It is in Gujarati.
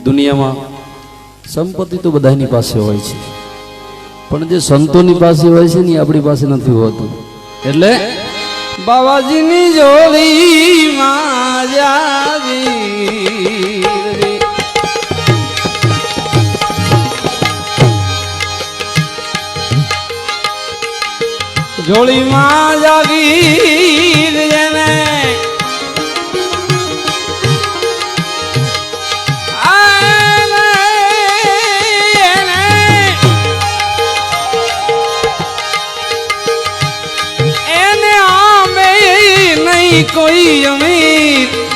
દુનિયામાં સંપત્તિ તો બધાની પાસે હોય છે, પણ જે સંતોની પાસે હોય છે ને એ આપણી પાસે નથી હોતું. એટલે બાવાજીની જોડીમાં જાગીર રે, જોડીમાં જાગીર જેને कोई अमीर